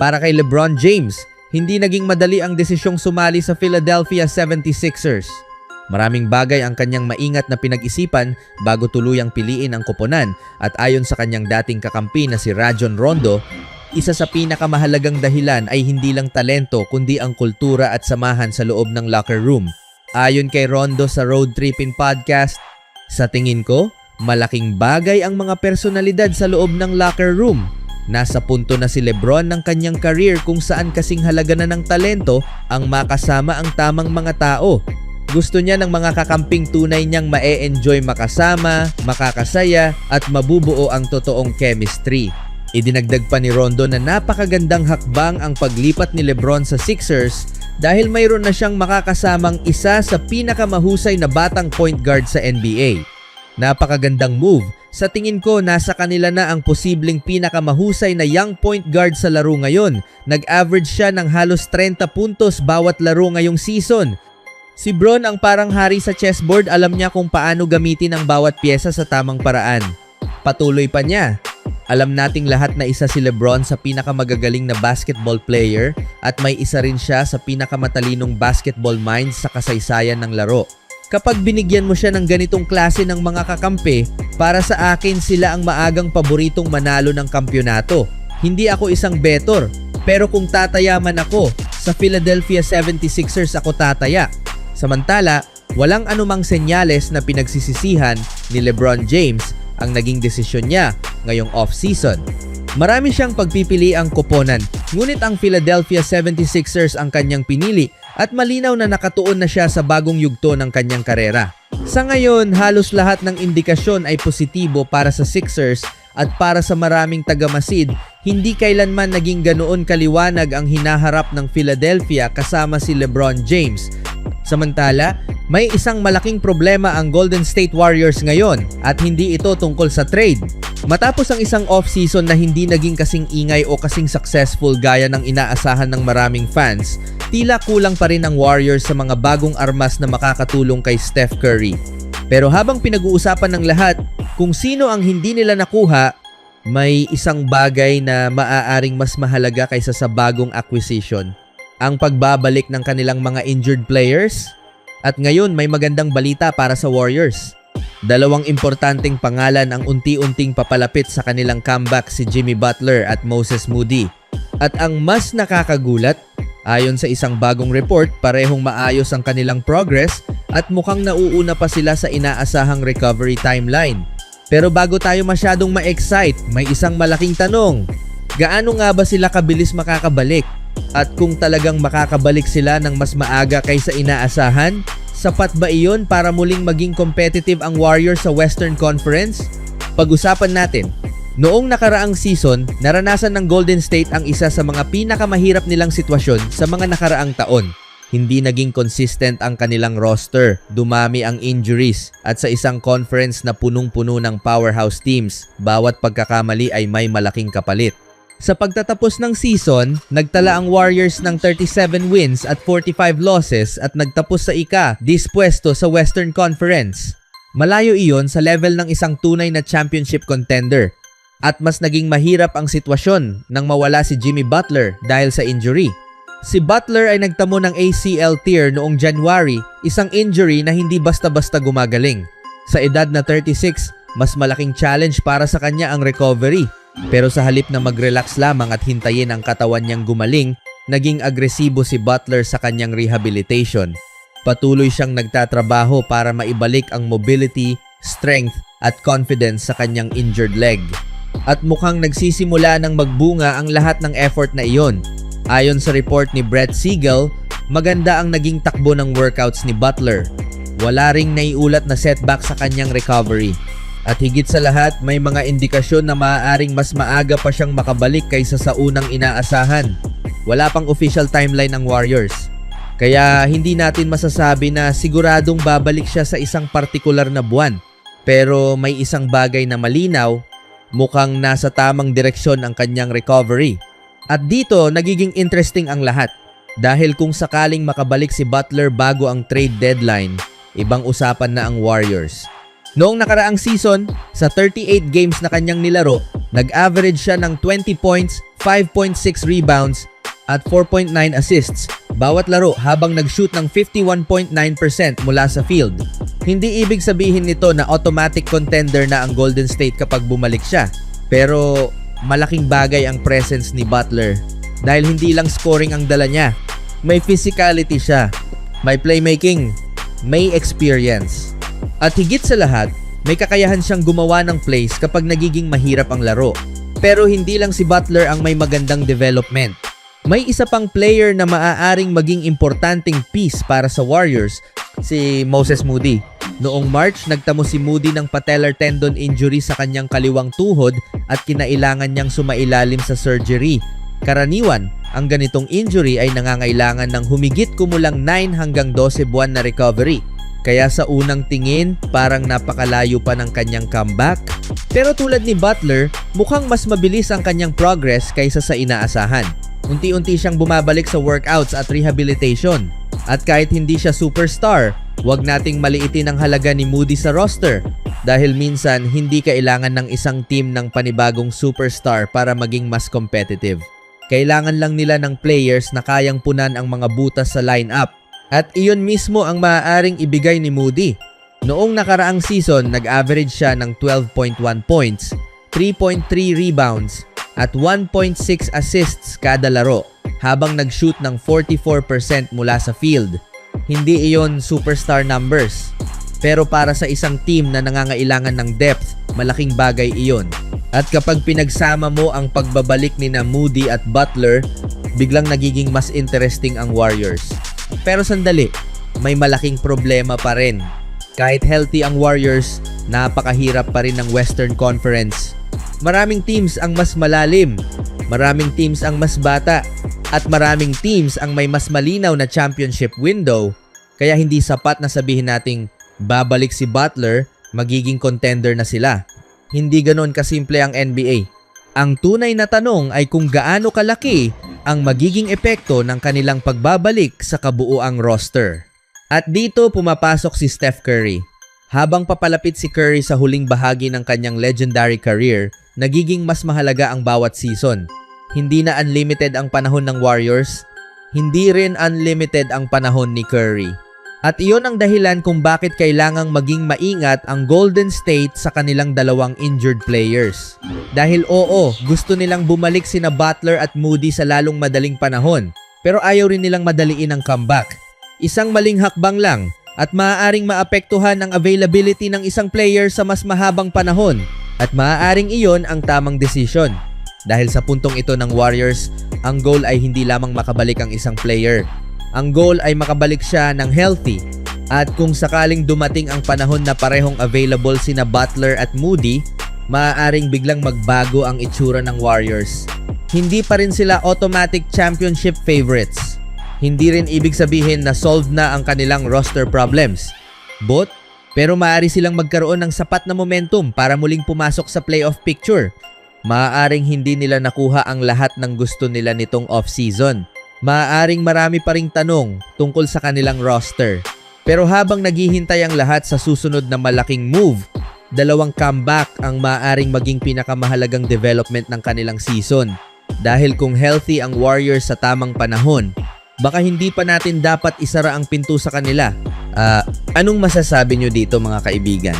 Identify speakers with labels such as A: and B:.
A: Para kay LeBron James, hindi naging madali ang desisyong sumali sa Philadelphia 76ers. Maraming bagay ang kanyang maingat na pinag-isipan bago tuluyang piliin ang koponan at ayon sa kanyang dating kakampi na si Rajon Rondo, isa sa pinakamahalagang dahilan ay hindi lang talento kundi ang kultura at samahan sa loob ng locker room. Ayon kay Rondo sa Road Trippin Podcast, sa tingin ko, malaking bagay ang mga personalidad sa loob ng locker room. Nasa punto na si LeBron ng kanyang career kung saan kasing halaga na ng talento ang makasama ang tamang mga tao. Gusto niya ng mga kakamping tunay niyang ma-e-enjoy makasama, makakasaya at mabubuo ang totoong chemistry. Idinagdag pa ni Rondo na napakagandang hakbang ang paglipat ni LeBron sa Sixers dahil mayroon na siyang makakasamang isa sa pinakamahusay na batang point guard sa NBA. Napakagandang move. Sa tingin ko, nasa kanila na ang posibleng pinakamahusay na young point guard sa laro ngayon. Nag-average siya ng halos 30 puntos bawat laro ngayong season. Si Bron ang parang hari sa chessboard, alam niya kung paano gamitin ang bawat pyesa sa tamang paraan. Patuloy pa niya. Alam nating lahat na isa si LeBron sa pinakamagagaling na basketball player at may isa rin siya sa pinakamatalinong basketball minds sa kasaysayan ng laro. Kapag binigyan mo siya ng ganitong klase ng mga kakampi, para sa akin sila ang maagang paboritong manalo ng kampyonato. Hindi ako isang betor, pero kung tatayaman ako, sa Philadelphia 76ers ako tataya. Samantala, walang anumang senyales na pinagsisisihan ni LeBron James ang naging desisyon niya ngayong off-season. Marami siyang pagpipiliang koponan, ngunit ang Philadelphia 76ers ang kanyang pinili at malinaw na nakatuon na siya sa bagong yugto ng kanyang karera. Sa ngayon, halos lahat ng indikasyon ay positibo para sa Sixers at para sa maraming tagamasid, hindi kailanman naging ganoon kaliwanag ang hinaharap ng Philadelphia kasama si LeBron James. Samantala, may isang malaking problema ang Golden State Warriors ngayon at hindi ito tungkol sa trade. Matapos ang isang off-season na hindi naging kasing ingay o kasing successful gaya ng inaasahan ng maraming fans, tila kulang pa rin ang Warriors sa mga bagong armas na makakatulong kay Steph Curry. Pero habang pinag-uusapan ng lahat kung sino ang hindi nila nakuha, may isang bagay na maaaring mas mahalaga kaysa sa bagong acquisition. Ang pagbabalik ng kanilang mga injured players. At ngayon may magandang balita para sa Warriors. Dalawang importanteng pangalan ang unti-unting papalapit sa kanilang comeback, si Jimmy Butler at Moses Moody. At ang mas nakakagulat, ayon sa isang bagong report, parehong maayos ang kanilang progress at mukhang nauuna pa sila sa inaasahang recovery timeline. Pero bago tayo masyadong ma-excite, may isang malaking tanong. Gaano nga ba sila kabilis makakabalik? At kung talagang makakabalik sila ng mas maaga kaysa inaasahan, sapat ba iyon para muling maging competitive ang Warriors sa Western Conference? Pag-usapan natin. Noong nakaraang season, naranasan ng Golden State ang isa sa mga pinakamahirap nilang sitwasyon sa mga nakaraang taon. Hindi naging consistent ang kanilang roster, dumami ang injuries, at sa isang conference na punong-puno ng powerhouse teams, bawat pagkakamali ay may malaking kapalit. Sa pagtatapos ng season, nagtala ang Warriors ng 37 wins at 45 losses at nagtapos sa ika-10 sa Western Conference. Malayo iyon sa level ng isang tunay na championship contender. At mas naging mahirap ang sitwasyon nang mawala si Jimmy Butler dahil sa injury. Si Butler ay nagtamo ng ACL tear noong January, isang injury na hindi basta-basta gumagaling. Sa edad na 36, mas malaking challenge para sa kanya ang recovery. Pero sa halip na mag-relax lamang at hintayin ang katawan niyang gumaling, naging agresibo si Butler sa kanyang rehabilitation. Patuloy siyang nagtatrabaho para maibalik ang mobility, strength at confidence sa kanyang injured leg. At mukhang nagsisimula ng magbunga ang lahat ng effort na iyon. Ayon sa report ni Brett Siegel, maganda ang naging takbo ng workouts ni Butler. Wala ring naiulat na setback sa kanyang recovery. At higit sa lahat, may mga indikasyon na maaaring mas maaga pa siyang makabalik kaysa sa unang inaasahan. Wala pang official timeline ng Warriors. Kaya hindi natin masasabi na siguradong babalik siya sa isang partikular na buwan. Pero may isang bagay na malinaw, mukhang nasa tamang direksyon ang kanyang recovery. At dito, nagiging interesting ang lahat. Dahil kung sakaling makabalik si Butler bago ang trade deadline, ibang usapan na ang Warriors. Noong nakaraang season, sa 38 games na kanyang nilaro, nag-average siya ng 20 points, 5.6 rebounds, at 4.9 assists bawat laro habang nag-shoot ng 51.9% mula sa field. Hindi ibig sabihin nito na automatic contender na ang Golden State kapag bumalik siya. Pero malaking bagay ang presence ni Butler dahil hindi lang scoring ang dala niya. May physicality siya, may playmaking, may experience. At higit sa lahat, may kakayahan siyang gumawa ng plays kapag nagiging mahirap ang laro. Pero hindi lang si Butler ang may magandang development. May isa pang player na maaaring maging importanteng piece para sa Warriors, si Moses Moody. Noong March, nagtamo si Moody ng patellar tendon injury sa kanyang kaliwang tuhod at kinailangan niyang sumailalim sa surgery. Karaniwan, ang ganitong injury ay nangangailangan ng humigit kumulang 9 hanggang 12 buwan na recovery. Kaya sa unang tingin, parang napakalayo pa ng kanyang comeback. Pero tulad ni Butler, mukhang mas mabilis ang kanyang progress kaysa sa inaasahan. Unti-unti siyang bumabalik sa workouts at rehabilitation. At kahit hindi siya superstar, huwag nating maliitin ang halaga ni Moody sa roster dahil minsan hindi kailangan ng isang team ng panibagong superstar para maging mas competitive. Kailangan lang nila ng players na kayang punan ang mga butas sa lineup. At iyon mismo ang maaaring ibigay ni Moody. Noong nakaraang season, nag-average siya ng 12.1 points, 3.3 rebounds, at 1.6 assists kada laro habang nag-shoot ng 44% mula sa field. Hindi iyon superstar numbers. Pero para sa isang team na nangangailangan ng depth, malaking bagay iyon. At kapag pinagsama mo ang pagbabalik ni na Moody at Butler, biglang nagiging mas interesting ang Warriors. Pero sandali, may malaking problema pa rin. Kahit healthy ang Warriors, napakahirap pa rin ng Western Conference. Maraming teams ang mas malalim, maraming teams ang mas bata, at maraming teams ang may mas malinaw na championship window. Kaya hindi sapat na sabihin nating babalik si Butler, magiging contender na sila. Hindi ganon kasimple ang NBA. Ang tunay na tanong ay kung gaano kalaki ang magiging epekto ng kanilang pagbabalik sa kabuuang roster. At dito pumapasok si Steph Curry. Habang papalapit si Curry sa huling bahagi ng kanyang legendary career, nagiging mas mahalaga ang bawat season. Hindi na unlimited ang panahon ng Warriors, hindi rin unlimited ang panahon ni Curry. At iyon ang dahilan kung bakit kailangang maging maingat ang Golden State sa kanilang dalawang injured players. Dahil oo, gusto nilang bumalik sina Butler at Moody sa lalong madaling panahon, pero ayaw rin nilang madaliin ang comeback. Isang maling hakbang lang at maaaring maapektuhan ang availability ng isang player sa mas mahabang panahon at maaaring iyon ang tamang desisyon. Dahil sa puntong ito ng Warriors, ang goal ay hindi lamang makabalik ang isang player. Ang goal ay makabalik siya ng healthy. At kung sakaling dumating ang panahon na parehong available sina Butler at Moody, maaaring biglang magbago ang itsura ng Warriors. Hindi pa rin sila automatic championship favorites. Hindi rin ibig sabihin na solved na ang kanilang roster problems. Pero maaari silang magkaroon ng sapat na momentum para muling pumasok sa playoff picture. Maaaring hindi nila nakuha ang lahat ng gusto nila nitong off-season. Maaaring marami pa ring tanong tungkol sa kanilang roster. Pero habang naghihintay ang lahat sa susunod na malaking move, dalawang comeback ang maaaring maging pinakamahalagang development ng kanilang season. Dahil kung healthy ang Warriors sa tamang panahon, baka hindi pa natin dapat isara ang pinto sa kanila. Anong masasabi nyo dito mga kaibigan?